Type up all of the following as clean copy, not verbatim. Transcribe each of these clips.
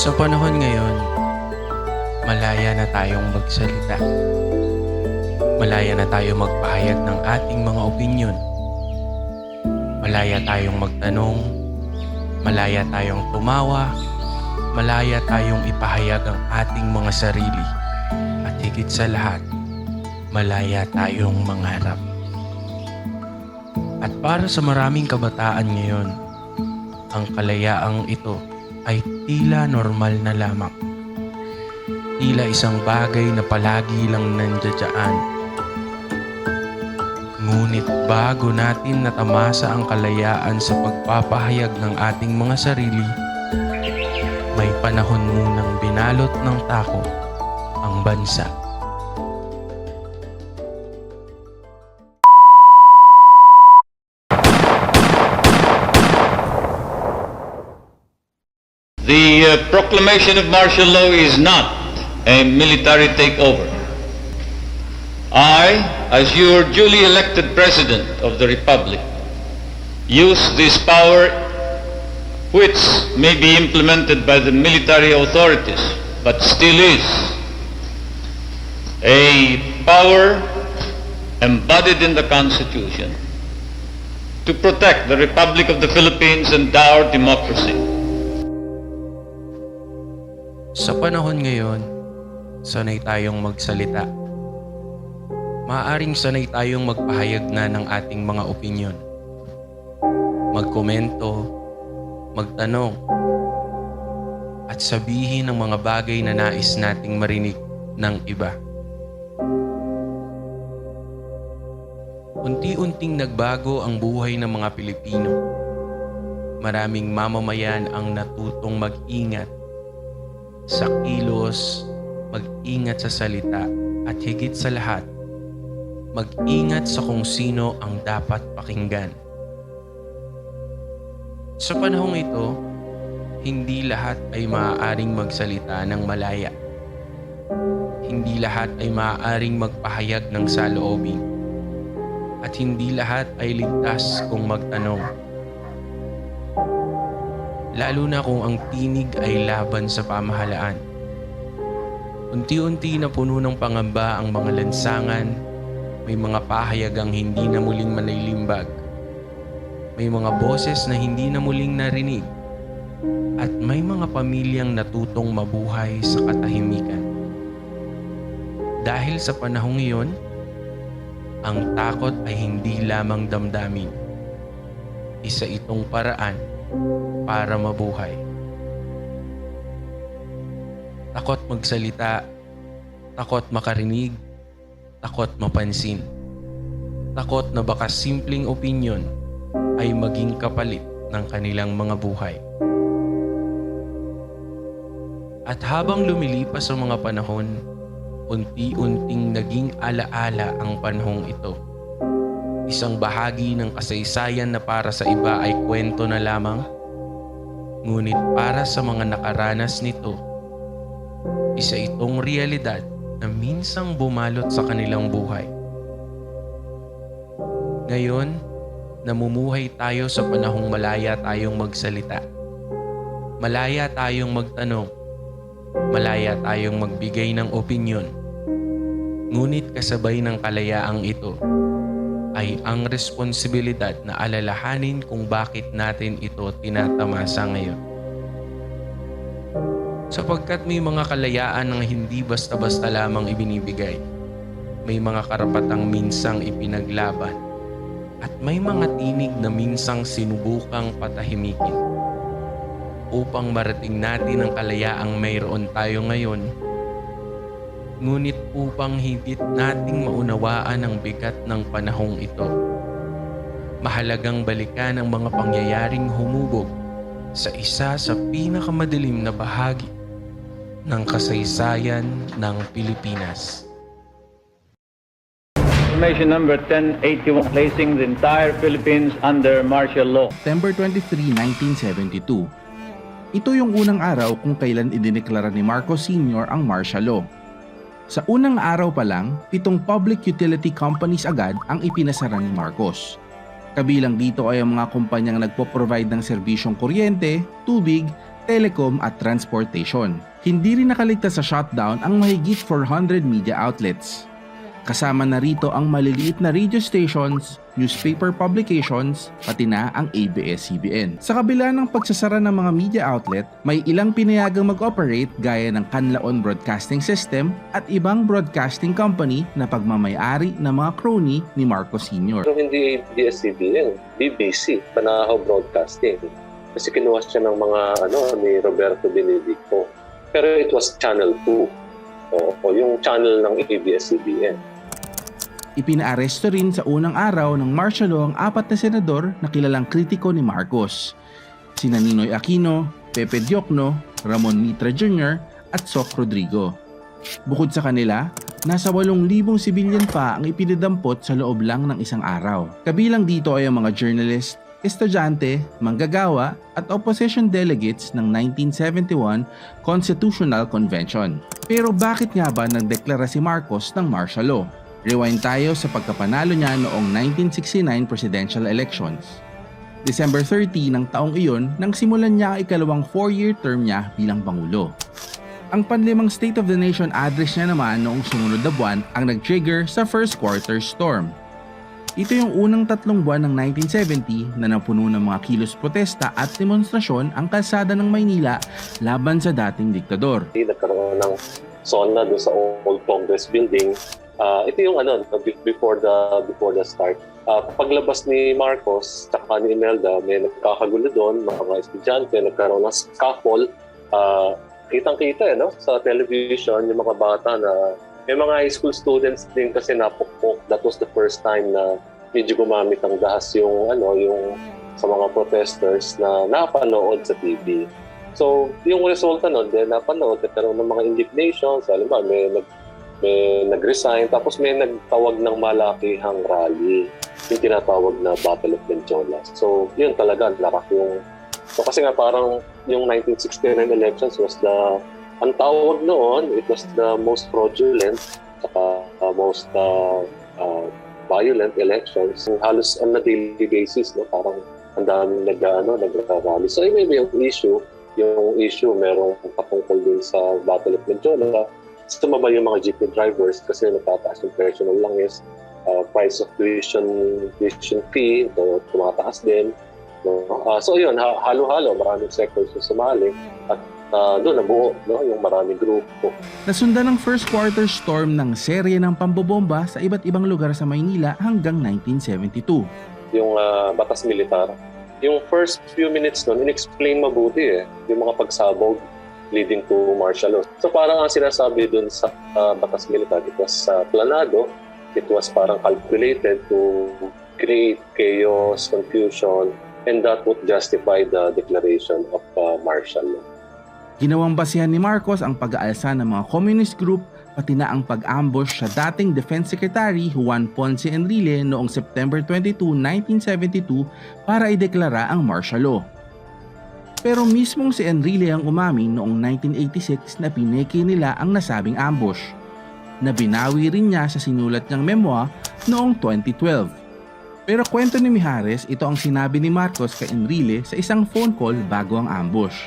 Sa panahon ngayon, malaya na tayong magsalita. Malaya na tayong magpahayag ng ating mga opinyon. Malaya tayong magtanong. Malaya tayong tumawa. Malaya tayong ipahayag ang ating mga sarili. At higit sa lahat, malaya tayong mangarap. At para sa maraming kabataan ngayon, ang kalayaang ito ay tila normal na lamang. Tila isang bagay na palagi lang nandiyan. Ngunit bago natin natamasa ang kalayaan sa pagpapahayag ng ating mga sarili, may panahon munang binalot ng takot ang bansa. The proclamation of martial law is not a military takeover. I, as your duly elected President of the Republic, use this power which may be implemented by the military authorities, but still is a power embodied in the Constitution to protect the Republic of the Philippines and our democracy. Sa panahon ngayon, sanay tayong magsalita. Maaaring sanay tayong magpahayag na ng ating mga opinyon. Magkomento, magtanong, at sabihin ng mga bagay na nais nating marinig ng iba. Unti-unting nagbago ang buhay ng mga Pilipino. Maraming mamamayan ang natutong mag-ingat sa kilos, mag-ingat sa salita, at higit sa lahat, mag-ingat sa kung sino ang dapat pakinggan. Sa panahong ito, hindi lahat ay maaaring magsalita ng malaya. Hindi lahat ay maaaring magpahayag ng saloobin. At hindi lahat ay ligtas kung magtanong. Lalo na kung ang tinig ay laban sa pamahalaan. Unti-unti na puno ng pangamba ang mga lansangan, may mga pahayagang hindi na muling manaylimbag, may mga boses na hindi na muling narinig, at may mga pamilyang natutong mabuhay sa katahimikan. Dahil sa panahong iyon, ang takot ay hindi lamang damdamin. Isa itong paraan para mabuhay. Takot magsalita, takot makarinig, takot mapansin. Takot na baka simpleng opinyon ay maging kapalit ng kanilang mga buhay. At habang lumilipas ang mga panahon, unti-unting naging alaala ang panahong ito. Isang bahagi ng kasaysayan na para sa iba ay kwento na lamang, ngunit para sa mga nakaranas nito, isa itong realidad na minsang bumalot sa kanilang buhay. Ngayon, namumuhay tayo sa panahong malaya tayong magsalita. Malaya tayong magtanong. Malaya tayong magbigay ng opinyon. Ngunit kasabay ng kalayaang ito ay ang responsibilidad na alalahanin kung bakit natin ito tinatamasa ngayon. Sapagkat may mga kalayaan na hindi basta-basta lamang ibinibigay. May mga karapatang minsang ipinaglaban. At may mga tinig na minsang sinubukang patahimikin. Upang marating natin ang kalayaang mayroon tayo ngayon, ngunit upang higit nating maunawaan ang bigat ng panahong ito, mahalagang balikan ang mga pangyayaring humubog sa isa sa pinakamadilim na bahagi ng kasaysayan ng Pilipinas. Proclamation number 1081, placing the entire Philippines under martial law. September 23, 1972, Ito yung unang araw kung kailan idineklara ni Marcos Sr. ang martial law. Sa unang araw pa lang, 7 public utility companies agad ang ipinasara ni Marcos. Kabilang dito ay ang mga kumpanyang nagpo-provide ng serbisyong kuryente, tubig, telecom at transportation. Hindi rin nakaligtas sa shutdown ang mahigit 400 media outlets. Kasama na rito ang maliliit na radio stations, newspaper publications, pati na ang ABS-CBN. Sa kabila ng pagsasara ng mga media outlet, may ilang pinayagang mag-operate gaya ng Canlaon Broadcasting System at ibang broadcasting company na pagmamay-ari ng mga crony ni Marcos Sr. Pero hindi ABS-CBN, BBC, Panahaw Broadcasting. Kasi kinuha siya ng mga ni Roberto Benedicto. Pero it was Channel 2 o yung channel ng ABS-CBN. Ipinaaresto rin sa unang araw ng martial law ang 4 na senador na kilalang kritiko ni Marcos. Sina Ninoy Aquino, Pepe Diokno, Ramon Mitra Jr. at Soc Rodrigo. Bukod sa kanila, nasa 8,000 sibilyan pa ang ipinadampot sa loob lang ng isang araw. Kabilang dito ay ang mga journalist, estudyante, manggagawa at opposition delegates ng 1971 Constitutional Convention. Pero bakit nga ba nagdeklara si Marcos ng martial law? Rewind tayo sa pagkapanalo niya noong 1969 presidential elections. December 30 ng taong iyon nang simulan niya ang ikalawang 4-year term niya bilang Pangulo. Ang panlimang State of the Nation address niya naman noong sumunod na buwan ang nag-trigger sa first quarter storm. Ito yung unang 3 buwan ng 1970 na napuno ng mga kilos protesta at demonstrasyon ang kalsada ng Maynila laban sa dating diktador. Nagkaroon ng SONA doon sa Old Congress Building. Ito yung before the start. Paglabas ni Marcos at ni Imelda, may nagkakagulo doon, mga estudyante, nagkaroon ng scuffle. Kitang-kita sa television yung mga bata na may mga high school students din kasi napukpok. That was the first time na medyo gumamit ang dahas yung sa mga protesters na napanood sa TV. So, yung resulta nun, napanood, nagkaroon ng mga indignations. Alam ba, may nag-resign, tapos may nagtawag ng malakihang rally, yung tinatawag na Battle of Bencholas. So, yun talaga, larak yung... So, kasi nga parang yung 1969 elections was ang tawag noon, it was the most fraudulent, saka most violent elections. Halos on a daily basis, parang ang daming nag-rally. So, maybe yung issue, merong patungkol din sa Battle of Bencholas. Sumaba yung mga jeepney drivers kasi natataas yung presyo ng langis, price of tuition fee, tumataas din. So yun, halo-halo, maraming sectors yung sumali at doon nabuo yung maraming grupo. Nasundan ng first quarter storm ng serye ng pambobomba sa iba't ibang lugar sa Maynila hanggang 1972. Yung batas militar, yung first few minutes nun, in-explain mabuti yung mga pagsabog leading to martial law. So parang ang sinasabi dun sa batas militar, it was planado, it was parang calculated to create chaos, confusion, and that would justify the declaration of martial law. Ginawang basihan ni Marcos ang pag-aalsa ng mga communist group pati na ang pag-ambush sa dating Defense Secretary Juan Ponce Enrile noong September 22, 1972 para ideklara ang martial law. Pero mismong si Enrile ang umamin noong 1986 na pineke nila ang nasabing ambush, na binawi rin niya sa sinulat niyang memoir noong 2012. Pero kwento ni Mijares, ito ang sinabi ni Marcos kay Enrile sa isang phone call bago ang ambush.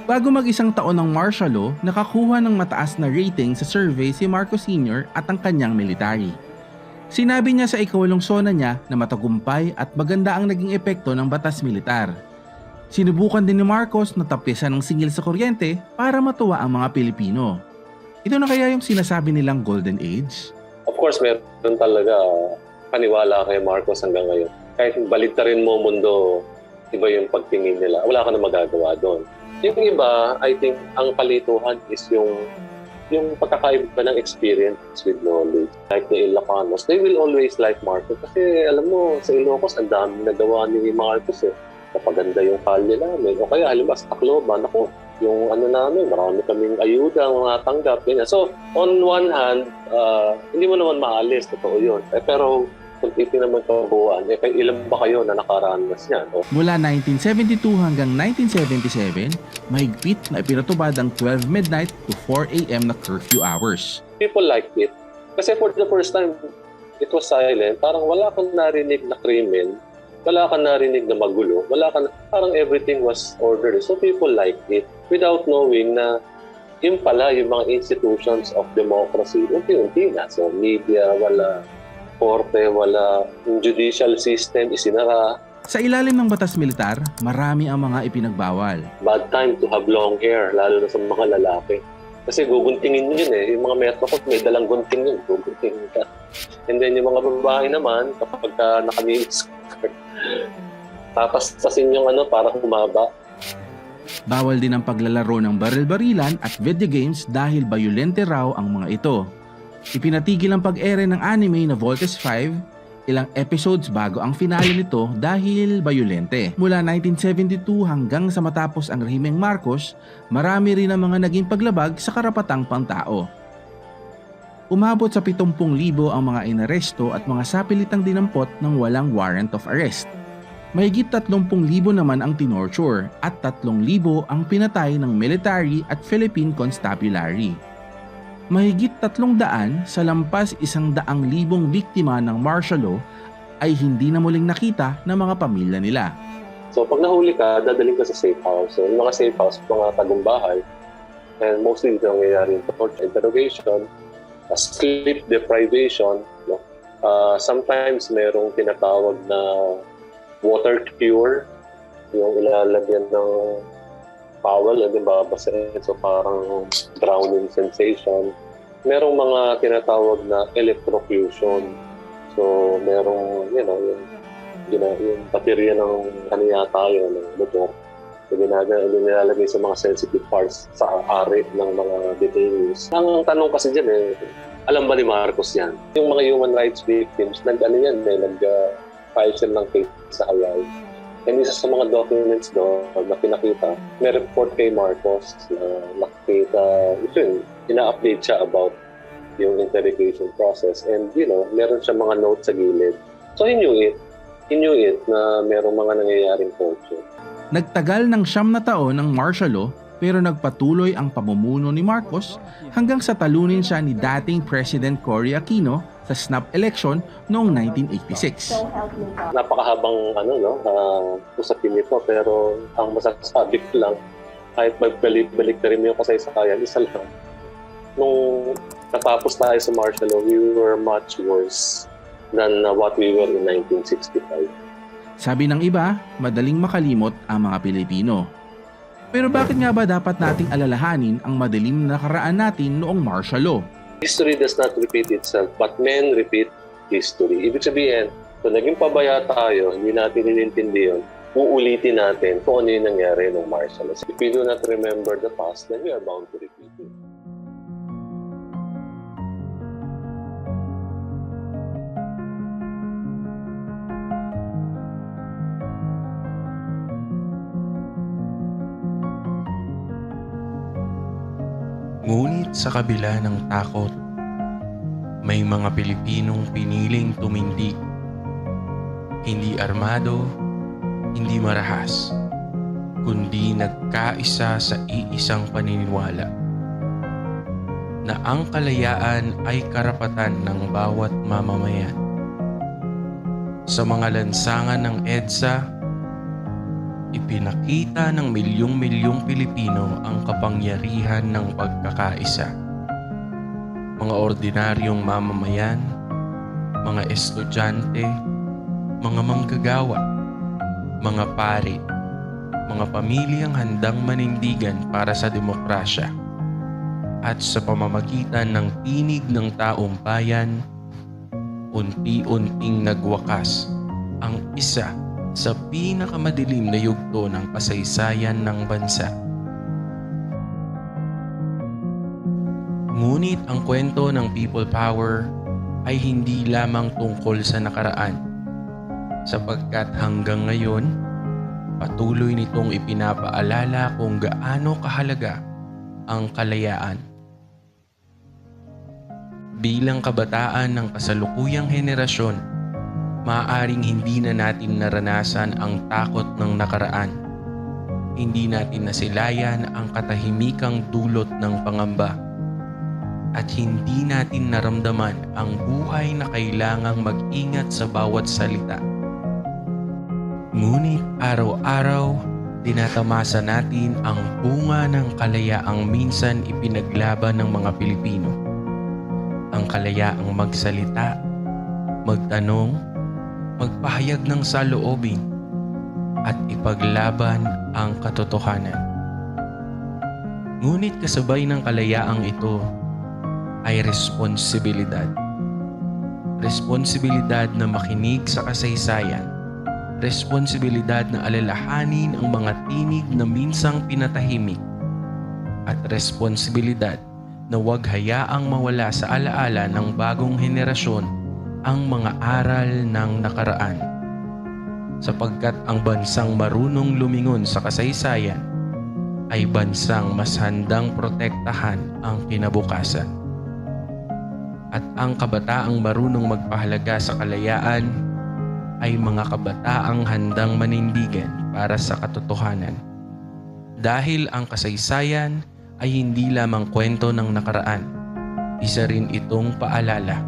Bago mag-isang taon ng martial law, nakakuha ng mataas na rating sa survey si Marcos Sr. at ang kanyang military. Sinabi niya sa ikawalong sona niya na matagumpay at maganda ang naging epekto ng batas militar. Sinubukan din ni Marcos na tapyasan ng singil sa kuryente para matuwa ang mga Pilipino. Ito na kaya yung sinasabi nilang Golden Age? Of course, meron talaga paniwala kay Marcos hanggang ngayon. Kahit baligtarin mo mundo, iba yung pagtingin nila. Wala ka na magagawa doon. Yung iba, I think, ang palituhan is yung pagkakaiba ng experience with knowledge. Like the Ilocanos, they will always like Marcos. Kasi alam mo, sa Ilocos, ang daming nagawa ni Marcos. Napaganda yung kalye namin. O kaya, halimbawa, sa Tacloban, ako, yung ano namin, marami kaming ayuda ang natanggap, ganyan. So, on one hand, hindi mo naman maalis, totoo yun. Pero kung naman kabuuan, ilan ba kayo na nakaranas niyan? Mula 1972 hanggang 1977, mahigpit na ipinatubad ang 12 midnight to 4 a.m. na curfew hours. People liked it. Kasi for the first time, it was silent. Parang wala kang narinig na krimen, wala kang narinig na magulo, parang everything was orderly. So people liked it without knowing na yun pala yung mga institutions of democracy, unti-unti na. So media, wala. Korte, wala. Yung judicial system, isinara. Sa ilalim ng batas militar, marami ang mga ipinagbawal. Bad time to have long hair, lalo na sa mga lalaki. Kasi guguntingin yun eh. Yung mga metro ko, may dalang gunting yun. Guguntingin ka. And then yung mga babae naman, kapag naka-miniskirt, tatastasin yung para humaba. Bawal din ang paglalaro ng baril-barilan at video games dahil bayolente raw ang mga ito. Ipinatigil ang pag-ere ng anime na Voltes 5 ilang episodes bago ang finale nito dahil bayolente. Mula 1972 hanggang sa matapos ang rehimeng Marcos, marami rin ang mga naging paglabag sa karapatang pantao. Umabot sa 70,000 ang mga inaresto at mga sapilitang dinampot ng walang warrant of arrest. Mahigit 30,000 naman ang tinorture at 3,000 ang pinatay ng military at Philippine Constabulary. Mahigit 300 sa lampas 100,000 biktima ng martial law ay hindi na muling nakita ng mga pamilya nila. So pag nahuli ka, dadaling ka sa safe house. So yung mga safe house, mga tagumbahay, and mostly ito nangyayari yung torture, interrogation, sleep deprivation. No? Sometimes merong tinatawag na water cure, yung ilalagyan ng bawal, di ba, basahin. So parang drowning sensation. Merong mga tinatawag na electrocution. So merong, yung baterya ng tayo, ng motor. So nilalagay sa mga sensitive parts sa ari ng mga detainees. Ang tanong kasi dyan alam ba ni Marcos yan? Yung mga human rights victims, nag-file sila ng case sa Hawaii. And isa sa mga documents doon na pinakita, may report kay Marcos na nakita, ina-update siya about yung interrogation process. And, meron siya mga notes sa gilid. So, he knew it na merong mga nangyayaring torture. Nagtagal ng 9 na taon ng martial law pero nagpatuloy ang pamumuno ni Marcos hanggang sa talunin siya ni dating President Cory Aquino sa snap election noong 1986. Napakahabang usapin nito, pero ang masasabi ko lang, kahit magbalik-balik na rin yung kasaysayan, isa lang. Nung natapos tayo sa martial law, we were much worse than what we were in 1965. Sabi ng iba, madaling makalimot ang mga Pilipino. Pero bakit nga ba dapat nating alalahanin ang madilim na nakaraan natin noong martial law? History does not repeat itself, but men repeat history. Ibig sabihin, kung naging pabaya tayo, hindi natin inintindi yun, uulitin natin kung ano yung nangyari ng martial law. If we do not remember the past, then we are bound to repeat it. Ngunit sa kabila ng takot, may mga Pilipinong piniling tumindig. Hindi armado, hindi marahas, kundi nagkaisa sa iisang paniniwala na ang kalayaan ay karapatan ng bawat mamamayan. Sa mga lansangan ng EDSA, ipinakita ng milyong-milyong Pilipino ang kapangyarihan ng pagkakaisa. Mga ordinaryong mamamayan, mga estudyante, mga manggagawa, mga pari, mga pamilyang handang manindigan para sa demokrasya. At sa pamamagitan ng tinig ng taong bayan, unti-unting nagwakas ang isa sa pinakamadilim na yugto ng kasaysayan ng bansa. Ngunit ang kwento ng people power ay hindi lamang tungkol sa nakaraan, sapagkat hanggang ngayon, Patuloy nitong ipinapaalala kung gaano kahalaga ang kalayaan. Bilang kabataan ng kasalukuyang henerasyon, maaaring hindi na natin naranasan ang takot ng nakaraan. Hindi natin nasilayan ang katahimikang dulot ng pangamba. At hindi natin naramdaman ang buhay na kailangang mag-ingat sa bawat salita. Ngunit araw-araw, tinatamasa natin ang bunga ng kalayaang minsan ipinaglaban ng mga Pilipino. Ang kalayaang magsalita, magtanong, magpahayag ng saloobin, at ipaglaban ang katotohanan. Ngunit kasabay ng kalayaang ito ay responsibilidad. Responsibilidad na makinig sa kasaysayan. Responsibilidad na alalahanin ang mga tinig na minsang pinatahimik. At responsibilidad na huwag hayaang mawala sa alaala ng bagong henerasyon ang mga aral ng nakaraan. Sapagkat ang bansang marunong lumingon sa kasaysayan ay bansang mas handang protektahan ang kinabukasan. At ang kabataang marunong magpahalaga sa kalayaan ay mga kabataang handang manindigan para sa katotohanan. Dahil ang kasaysayan ay hindi lamang kwento ng nakaraan, isa rin itong paalala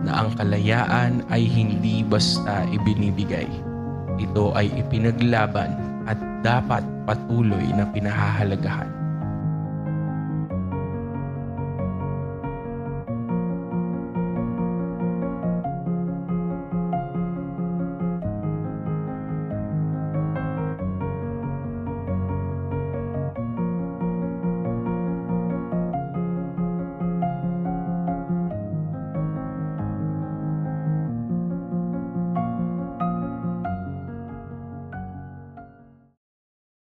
na ang kalayaan ay hindi basta ibinibigay. Ito ay ipinaglaban at dapat patuloy na pinahahalagahan.